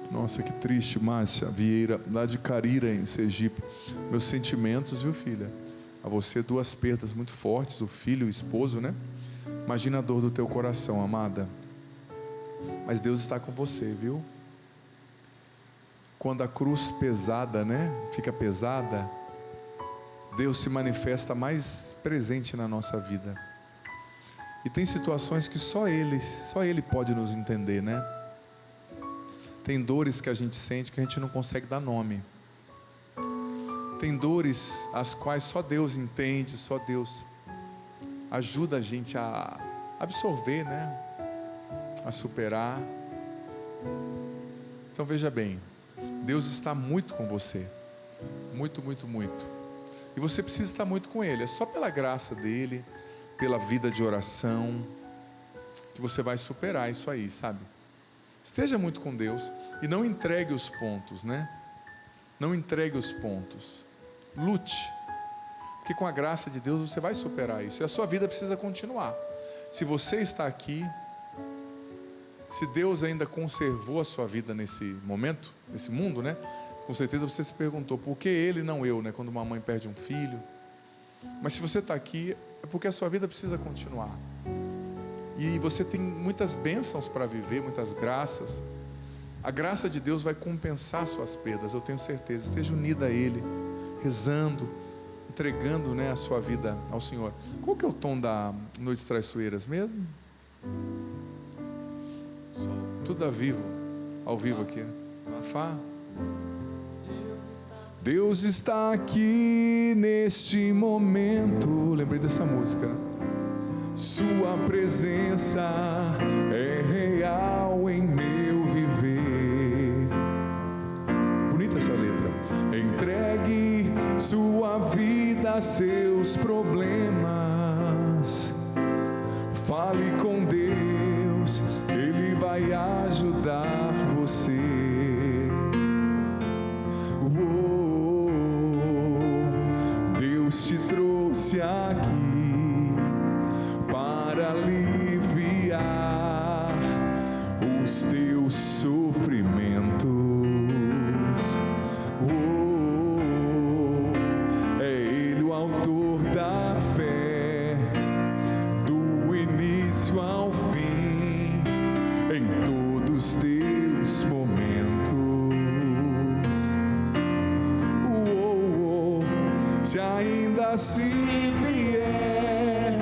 Nossa, que triste, Márcia Vieira, lá de Carira, em Sergipe. Meus sentimentos, viu, filha? A você, 2 perdas muito fortes, o filho e o esposo, né? Imagina a dor do teu coração, amada. Mas Deus está com você, viu? Quando a cruz pesada, né, fica pesada, Deus se manifesta mais presente na nossa vida. E tem situações que só Ele pode nos entender, né? Tem dores que a gente sente que a gente não consegue dar nome. Tem dores as quais só Deus entende, só Deus ajuda a gente a absorver, né? A superar. Então veja bem, Deus está muito com você. Muito, muito, muito. E você precisa estar muito com Ele. É só pela graça dEle, pela vida de oração, que você vai superar isso aí, sabe? Esteja muito com Deus e não entregue os pontos, né? Não entregue os pontos. Lute, porque com a graça de Deus você vai superar isso. E a sua vida precisa continuar. Se você está aqui, se Deus ainda conservou a sua vida nesse momento, nesse mundo, né? Com certeza você se perguntou, por que ele e não eu, né? Quando uma mãe perde um filho. Mas se você está aqui, é porque a sua vida precisa continuar. E você tem muitas bênçãos para viver, muitas graças. A graça de Deus vai compensar suas perdas, eu tenho certeza. Esteja unida a Ele, rezando, entregando, né, a sua vida ao Senhor. Qual que é o tom da Noites Traiçoeiras mesmo? Tudo ao vivo aqui, né? Fá. Deus está aqui neste momento. Lembrei dessa música, né? Sua presença é real em meu viver. Bonita essa letra. Entregue sua vida, seus problemas. Fale com Deus, Ele vai ajudar você. Deus te trouxe aqui para aliviar os teus sofrimentos. É Ele o autor da fé, do início ao fim, em todos os teus momentos. Se ainda se vier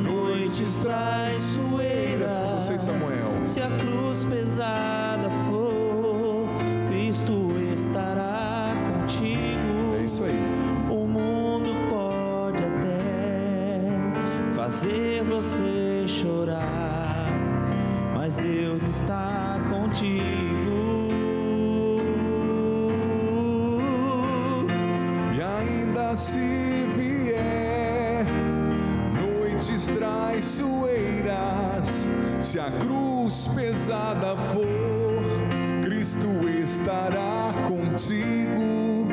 noites traiçoeiras, com você, Samuel. Se a cruz pesada for, Cristo estará contigo. É isso aí. O mundo pode até fazer você chorar, mas Deus está contigo. Se vier noites traiçoeiras, se a cruz pesada for, Cristo estará contigo.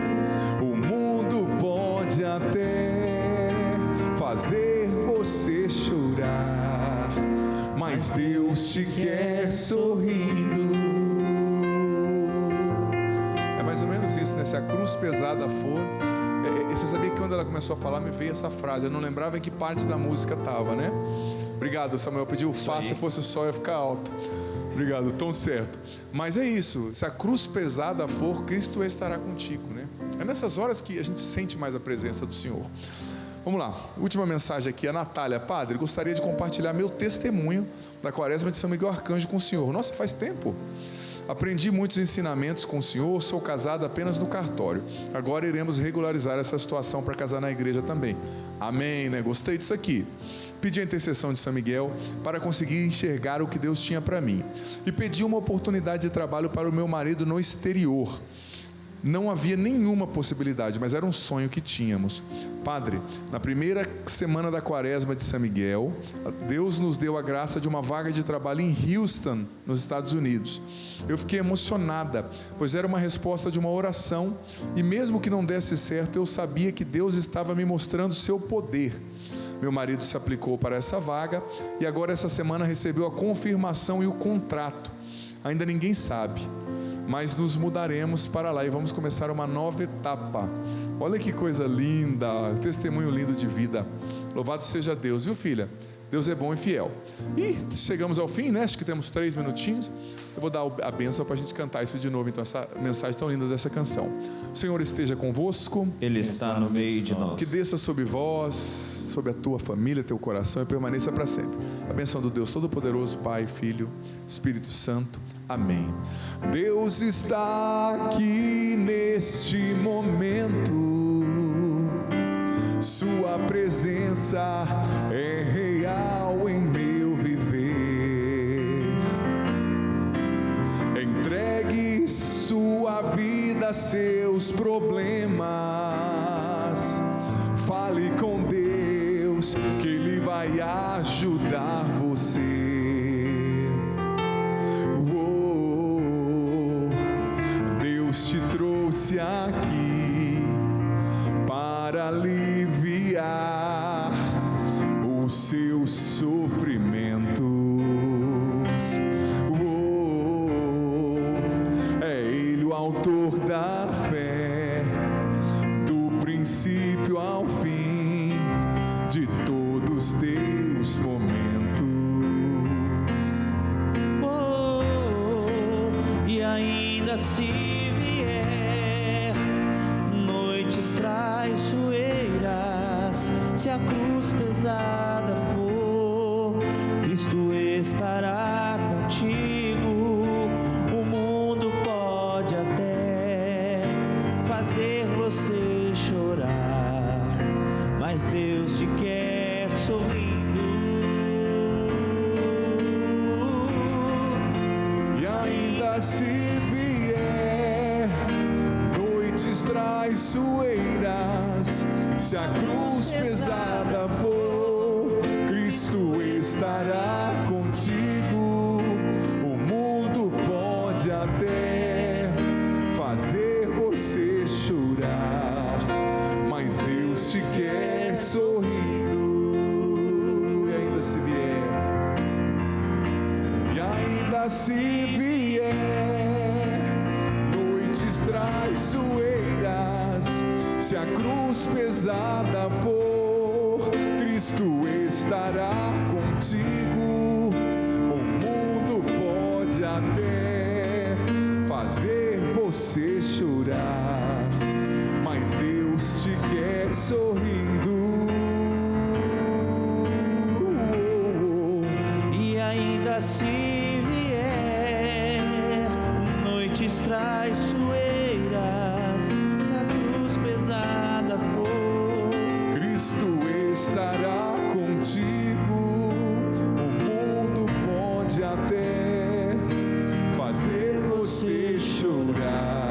O mundo pode até fazer você chorar, mas Deus te quer sorrindo. É mais ou menos isso, né? Se a cruz pesada for. Você sabia que quando ela começou a falar, me veio essa frase. Eu não lembrava em que parte da música estava, né? Obrigado, Samuel. Pediu Fá, se fosse o sol ia ficar alto. Obrigado, tom certo. Mas é isso, se a cruz pesada for, Cristo estará contigo, né? É nessas horas que a gente sente mais a presença do Senhor. Vamos lá, última mensagem aqui. A Natália: Padre, gostaria de compartilhar meu testemunho da Quaresma de São Miguel Arcanjo com o Senhor. Nossa, faz tempo. Aprendi muitos ensinamentos com o Senhor, sou casado apenas no cartório. Agora iremos regularizar essa situação para casar na igreja também. Amém, né? Gostei disso aqui. Pedi a intercessão de São Miguel para conseguir enxergar o que Deus tinha para mim. E pedi uma oportunidade de trabalho para o meu marido no exterior. Não havia nenhuma possibilidade, mas era um sonho que tínhamos. Padre, na primeira semana da Quaresma de São Miguel, Deus nos deu a graça de uma vaga de trabalho em Houston, nos Estados Unidos. Eu fiquei emocionada, pois era uma resposta de uma oração, e mesmo que não desse certo, eu sabia que Deus estava me mostrando seu poder. Meu marido se aplicou para essa vaga, e agora essa semana recebeu a confirmação e o contrato. Ainda ninguém sabe, mas nos mudaremos para lá e vamos começar uma nova etapa. Olha que coisa linda, testemunho lindo de vida. Louvado seja Deus, viu, filha? Deus é bom e fiel. E chegamos ao fim, né? Acho que temos 3 minutinhos. Eu vou dar a bênção para a gente cantar isso de novo. Então, essa mensagem tão linda dessa canção. O Senhor esteja convosco. Ele está no meio de nós. Que desça sobre vós, sobre a tua família, teu coração, e permaneça para sempre. A bênção do Deus Todo-Poderoso, Pai, Filho, Espírito Santo. Amém. Deus está aqui neste momento. Sua presença é real em meu viver. Entregue sua vida, seus problemas. Fale com Deus, que Ele vai ajudar você. Deus te trouxe aqui para aliviar os seus sofrimentos. ainda se vier noites traiçoeiras, se a cruz pesada for, Cristo estará contigo. O mundo pode até fazer você chorar, mas Deus te quer sorrindo. E ainda se vier noites traiçoeiras, se a cruz pesada for, Cristo estará contigo. O mundo pode até fazer você chorar, mas Deus te quer sorrindo. E ainda se vier, e ainda se vier noites traiçoeiras, se a cruz pesada for, Cristo estará contigo. O mundo pode até fazer você chorar, mas Deus te quer sorrindo. E ainda se vier noites traiçoeiras, se a cruz pesada for, Cristo estará contigo. O mundo pode até fazer você chorar,